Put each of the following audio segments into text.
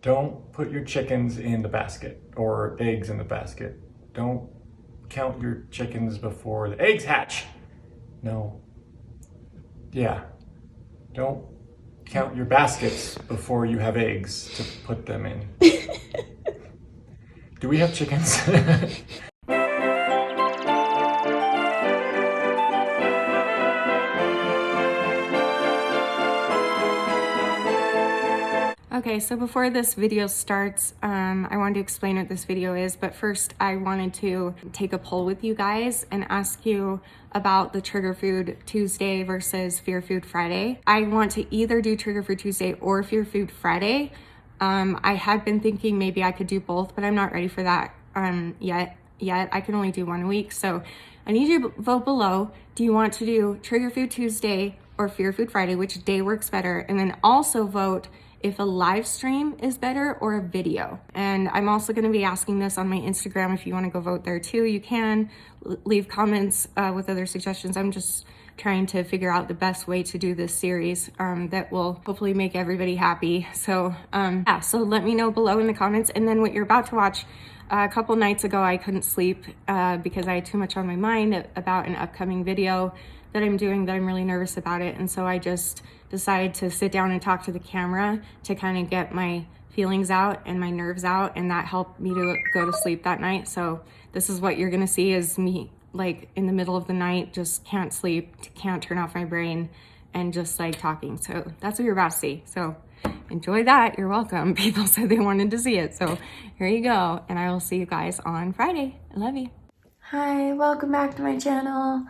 Don't put your chickens in the basket or eggs in the basket. Don't count your chickens before the eggs hatch. No. Yeah. Don't count your baskets before you have eggs to put them in. Do we have chickens? Okay, so before this video starts, I wanted to explain what this video is, but first I wanted to take a poll with you guys and ask you about the Trigger Food Tuesday versus Fear Food Friday. I want to either do Trigger Food Tuesday or Fear Food Friday. I had been thinking maybe I could do both, but I'm not ready for that yet. I can only do one a week, so I need you to vote below. Do you want to do Trigger Food Tuesday or Fear Food Friday? Which day works better? And then also vote if a live stream is better or a video. And I'm also going to be asking this on my Instagram. If you want to go vote there too, you can leave comments with other suggestions. I'm just trying to figure out the best way to do this series that will hopefully make everybody happy. So yeah, so let me know below in the comments. And then what you're about to watch, a couple nights ago I couldn't sleep because I had too much on my mind about an upcoming video that I'm doing that I'm really nervous about it. And so I just decided to sit down and talk to the camera to kind of get my feelings out and my nerves out, and that helped me to go to sleep that night. So this is what you're gonna see, is me like in the middle of the night, just can't sleep, can't turn off my brain, and just like talking. So that's what you're about to see. So enjoy that. You're welcome. People said they wanted to see it, so here you go. And I will see you guys on Friday. I love you. Hi, welcome back to my channel.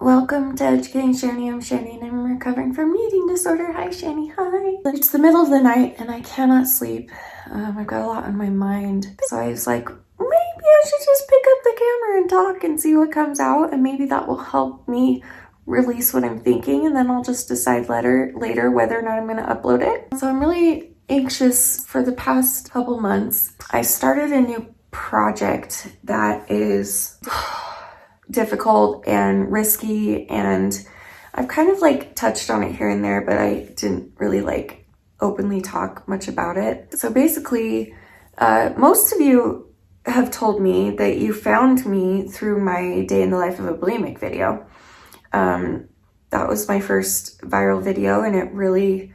Welcome to Educating Shani. I'm Shani and I'm recovering from an eating disorder. Hi Shani, hi. It's the middle of the night and I cannot sleep. I've got a lot on my mind. So I was like, maybe I should just pick up the camera and talk and see what comes out, and maybe that will help me release what I'm thinking, and then I'll just decide later whether or not I'm gonna upload it. So I'm really anxious for the past couple months. I started a new project that is difficult and risky, and I've kind of like touched on it here and there, but I didn't really like openly talk much about it. So basically, most of you have told me that you found me through my day in the life of a bulimic video. That was my first viral video, and it really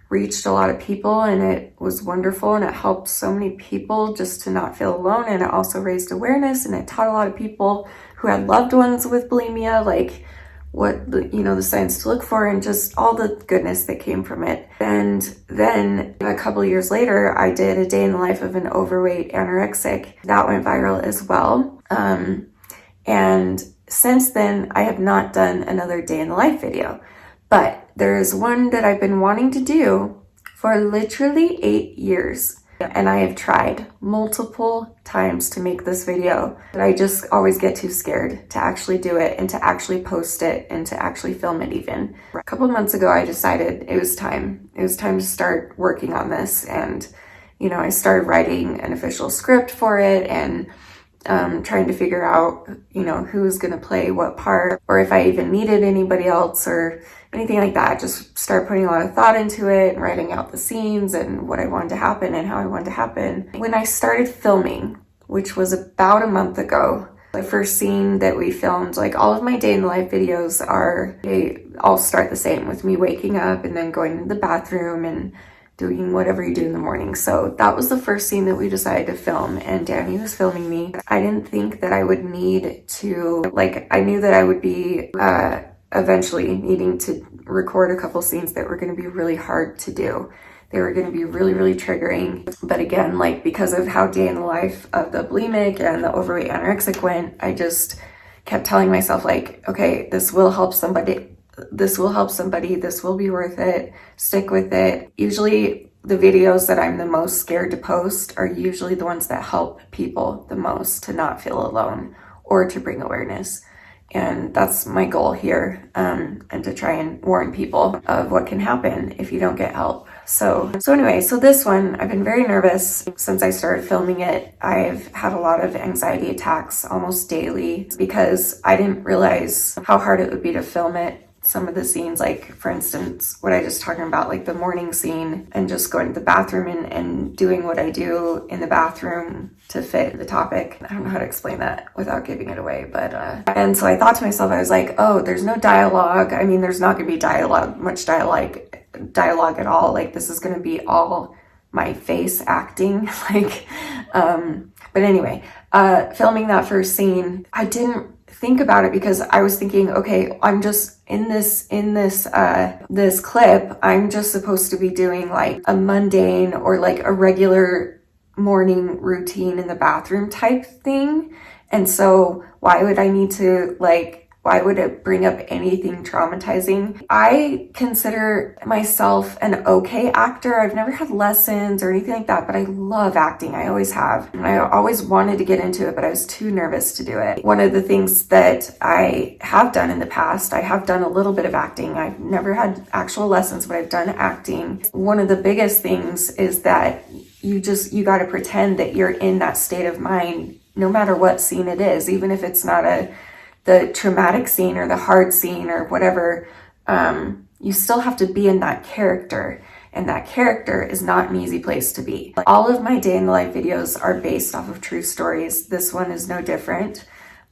reached a lot of people, and it was wonderful, and it helped so many people just to not feel alone, and it also raised awareness, and it taught a lot of people who had loved ones with bulimia like what the signs to look for, and just all the goodness that came from it. And then a couple of years later, I did a day in the life of an overweight anorexic that went viral as well. And since then, I have not done another day in the life video, but there is one that I've been wanting to do for literally 8 years. And I have tried multiple times to make this video, but I just always get too scared to actually do it and to actually post it and to actually film it even. A couple months ago, I decided it was time. It was time to start working on this. And, I started writing an official script for it and trying to figure out, who's going to play what part, or if I even needed anybody else or anything like that. Just start putting a lot of thought into it and writing out the scenes and what I wanted to happen and how I wanted to happen. When I started filming, which was about a month ago, the first scene that we filmed, like all of my day in the life videos they all start the same with me waking up and then going to the bathroom and doing whatever you do in the morning. So that was the first scene that we decided to film, and Danny was filming me. I didn't think that I would need to, I knew that I would be eventually needing to record a couple scenes that were going to be really hard to do. They were going to be really, really triggering. But again, because of how day in the life of the bulimic and the overweight anorexic went, I just kept telling myself okay, this will help somebody. This will be worth it. Stick with it. Usually the videos that I'm the most scared to post are usually the ones that help people the most to not feel alone or to bring awareness. And that's my goal here, and to try and warn people of what can happen if you don't get help. So anyway, this one, I've been very nervous since I started filming it. I've had a lot of anxiety attacks almost daily because I didn't realize how hard it would be to film it some of the scenes, like for instance, what I just talking about, like the morning scene and just going to the bathroom and doing what I do in the bathroom to fit the topic. I don't know how to explain that without giving it away, but, and so I thought to myself, I was like, oh, there's no dialogue. I mean, there's not gonna be much dialogue at all. Like this is gonna be all my face acting, like, but anyway, filming that first scene, I didn't think about it because I was thinking, okay, I'm just in this clip, I'm just supposed to be doing like a mundane or like a regular morning routine in the bathroom type thing. And so why would I need to why would it bring up anything traumatizing? I consider myself an okay actor. I've never had lessons or anything like that, but I love acting. I always have. And I always wanted to get into it, but I was too nervous to do it. One of the things that I have done in the past, I have done a little bit of acting. I've never had actual lessons, but I've done acting. One of the biggest things is that you got to pretend that you're in that state of mind, no matter what scene it is, even if it's not the traumatic scene or the hard scene or whatever, you still have to be in that character. And that character is not an easy place to be. All of my day in the life videos are based off of true stories. This one is no different.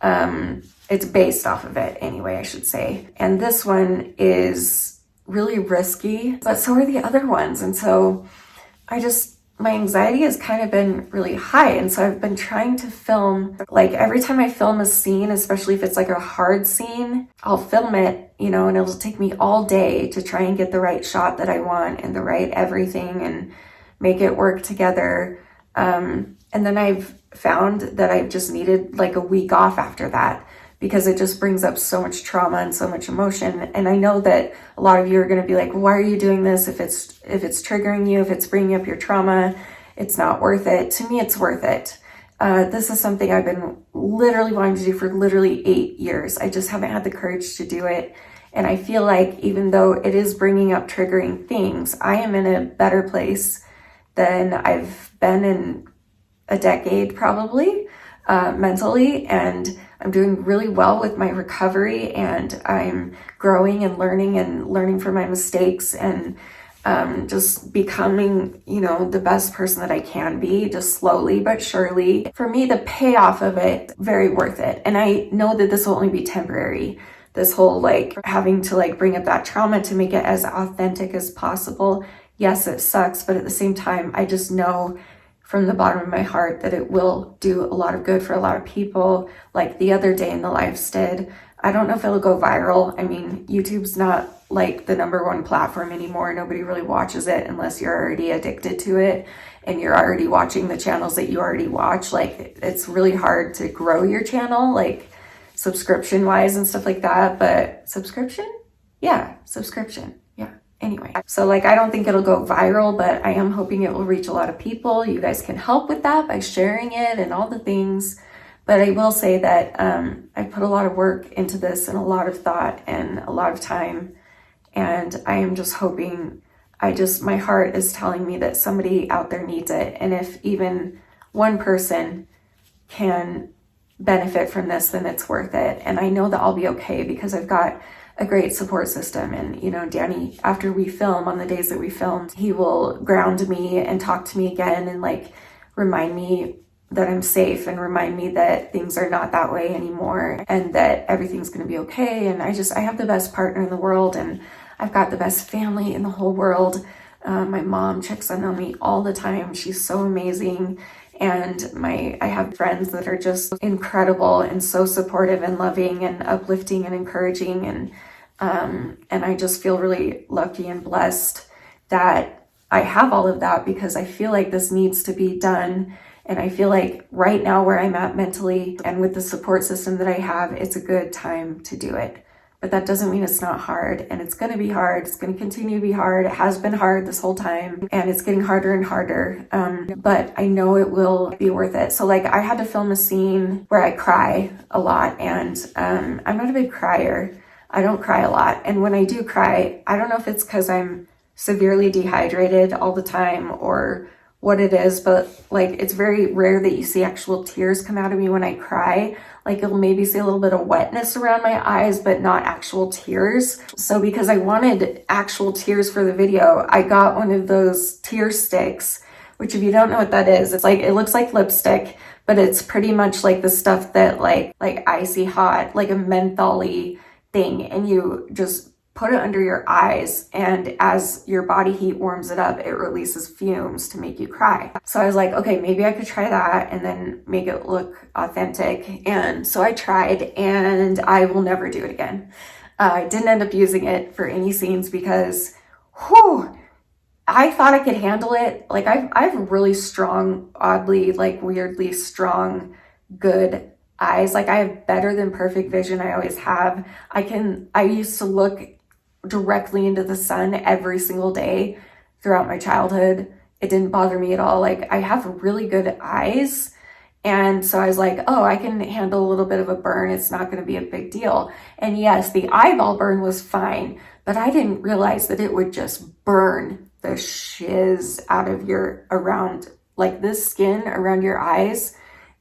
It's based off of it anyway, I should say. And this one is really risky, but so are the other ones. And so my anxiety has kind of been really high. And so I've been trying to film, like every time I film a scene, especially if it's like a hard scene, I'll film it, and it'll take me all day to try and get the right shot that I want and the right everything and make it work together. And then I've found that I've just needed like a week off after that, because it just brings up so much trauma and so much emotion. And I know that a lot of you are going to be like, why are you doing this? If it's triggering you, if it's bringing up your trauma, it's not worth it. To me, it's worth it. This is something I've been literally wanting to do for literally 8 years. I just haven't had the courage to do it. And I feel like even though it is bringing up triggering things, I am in a better place than I've been in a decade probably, mentally. And I'm doing really well with my recovery, and I'm growing and learning from my mistakes, and just becoming, the best person that I can be, just slowly but surely. For me, the payoff of it, very worth it. And I know that this will only be temporary. This whole having to bring up that trauma to make it as authentic as possible. Yes, it sucks, but at the same time, I just know from the bottom of my heart that it will do a lot of good for a lot of people, like the other day in the lives did. I don't know if it'll go viral. I mean, YouTube's not like the #1 platform anymore. Nobody really watches it unless you're already addicted to it and you're already watching the channels that you already watch. It's really hard to grow your channel, subscription wise and stuff like that. But subscription. Anyway, so I don't think it'll go viral, but I am hoping it will reach a lot of people. You guys can help with that by sharing it and all the things. But I will say that I put a lot of work into this and a lot of thought and a lot of time. And I am just hoping, my heart is telling me that somebody out there needs it. And if even one person can benefit from this, then it's worth it. And I know that I'll be okay because I've got a great support system. And, Danny, after we film, on the days that we filmed, he will ground me and talk to me again and remind me that I'm safe and remind me that things are not that way anymore and that everything's going to be okay. And I have the best partner in the world, and I've got the best family in the whole world. My mom checks in on me all the time. She's so amazing. And I have friends that are just incredible and so supportive and loving and uplifting and encouraging. And I just feel really lucky and blessed that I have all of that, because I feel like this needs to be done. And I feel like right now where I'm at mentally and with the support system that I have, it's a good time to do it. But that doesn't mean it's not hard, and it's going to be hard. It's going to continue to be hard. It has been hard this whole time, and it's getting harder and harder. But I know it will be worth it. So I had to film a scene where I cry a lot, and I'm not a big crier. I don't cry a lot. And when I do cry, I don't know if it's because I'm severely dehydrated all the time or what it is, but it's very rare that you see actual tears come out of me when I cry. like you'll maybe see a little bit of wetness around my eyes, but not actual tears. So because I wanted actual tears for the video, I got one of those tear sticks, which if you don't know what that is, it's like, it looks like lipstick, but it's pretty much like the stuff that like icy hot, like a menthol-y thing, and you just put it under your eyes, and as your body heat warms it up, it releases fumes to make you cry. So I was like, okay, maybe I could try that and then make it look authentic. And so I tried, and I will never do it again. I didn't end up using it for any scenes because, whew, I thought I could handle it. Like I have really strong, oddly, like weirdly strong, good eyes. Like I have better than perfect vision. I always have. I used to look directly into the sun every single day throughout my childhood. It didn't bother me at all. Like I have really good eyes. And so I was like, oh, I can handle a little bit of a burn. It's not going to be a big deal. And yes, the eyeball burn was fine, but I didn't realize that it would just burn the shiz out of your around, like this skin around your eyes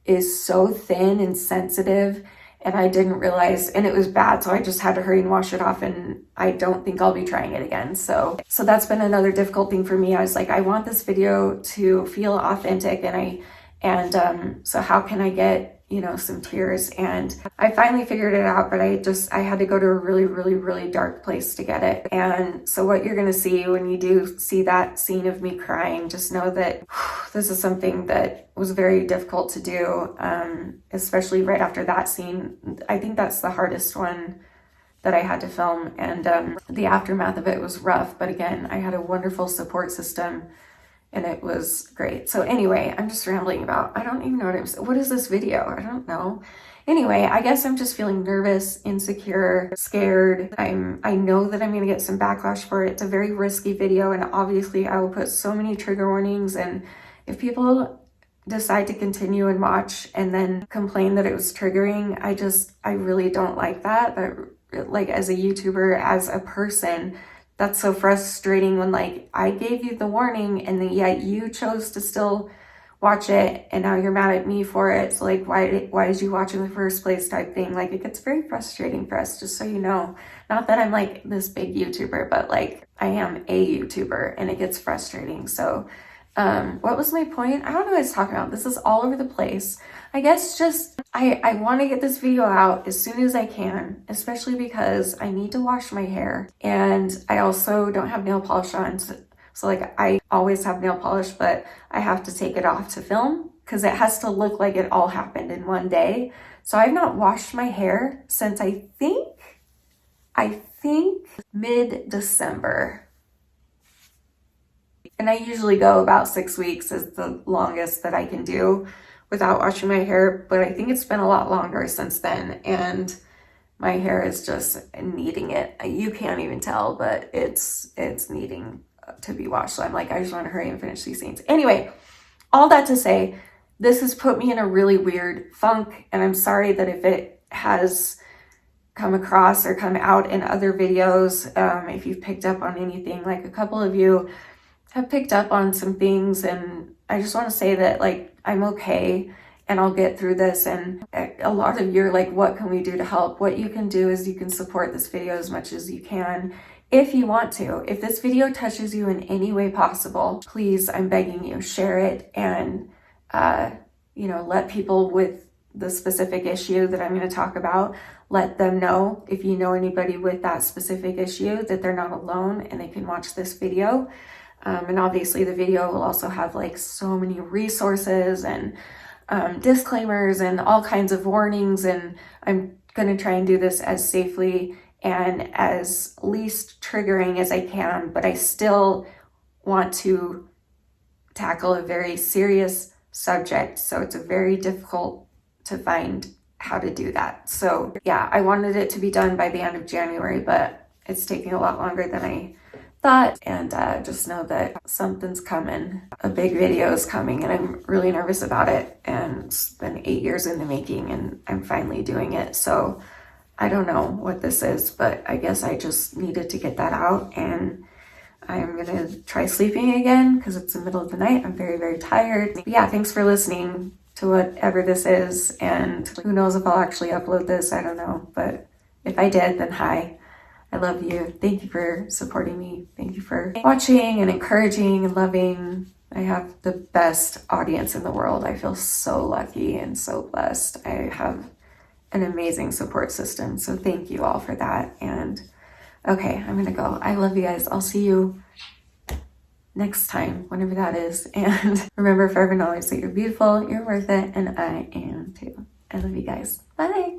is so thin and sensitive, and I didn't realize, and it was bad, so I just had to hurry and wash it off, and I don't think I'll be trying it again. So that's been another difficult thing for me. I was like, I want this video to feel authentic, and so how can I get, you know, some tears? And I finally figured it out, but I had to go to a really, really, really dark place to get it. And so what you're gonna see when you do see that scene of me crying, just know that this is something that was very difficult to do, especially right after that scene. I think that's the hardest one that I had to film, and the aftermath of it was rough, but again, I had a wonderful support system, and it was great. So anyway, I'm just rambling about, I don't even know what is this video? I don't know. Anyway, I guess I'm just feeling nervous, insecure, scared. I know that I'm gonna get some backlash for it. It's a very risky video, and obviously I will put so many trigger warnings, and if people decide to continue and watch and then complain that it was triggering, I really don't like that. But like as a YouTuber, as a person, that's so frustrating when like I gave you the warning and then yet you chose to still watch it, and now you're mad at me for it. So like why did you watch in the first place type thing. Like it gets very frustrating for us, just so you know. Not that I'm like this big YouTuber, but like I am a YouTuber, and it gets frustrating. So what was my point? I don't know what I was talking about. This is all over the place. I guess just I want to get this video out as soon as I can, especially because I need to wash my hair, and I also don't have nail polish on. So like I always have nail polish, but I have to take it off to film because it has to look like it all happened in one day. So I've not washed my hair since I think mid-December. And I usually go about 6 weeks is the longest that I can do without washing my hair, but I think it's been a lot longer since then, and my hair is just needing it. You can't even tell, but it's needing to be washed. So I'm like, I just want to hurry and finish these scenes. Anyway, all that to say, this has put me in a really weird funk, and I'm sorry that if it has come across or come out in other videos, if you've picked up on anything. Like a couple of you have picked up on some things, and I just want to say that like I'm okay and I'll get through this. And a lot of you are like, what can we do to help? What you can do is you can support this video as much as you can if you want to. If this video touches you in any way possible, please, I'm begging you, share it, and you know, let people with the specific issue that I'm going to talk about, let them know, if you know anybody with that specific issue, that they're not alone and they can watch this video. And obviously the video will also have like so many resources and disclaimers and all kinds of warnings, and I'm going to try and do this as safely and as least triggering as I can, but I still want to tackle a very serious subject, so it's a very difficult to find how to do that. So yeah, I wanted it to be done by the end of January, but it's taking a lot longer than I thought, and just know that something's coming. A big video is coming, and I'm really nervous about it, and it's been 8 years in the making, and I'm finally doing it. So I don't know what this is, but I guess I just needed to get that out, and I'm gonna try sleeping again because it's the middle of the night. I'm very, very tired. But yeah, thanks for listening. to whatever this is, and who knows if I'll actually upload this, I don't know, but if I did, then hi. I love you. Thank you for supporting me. Thank you for watching and encouraging and loving. I have the best audience in the world. I feel so lucky and so blessed. I have an amazing support system, so thank you all for that. And okay, I'm gonna go. I love you guys. I'll see you next time, whenever that is. And remember forever and always that you're beautiful, you're worth it, and I am too. I love you guys. Bye.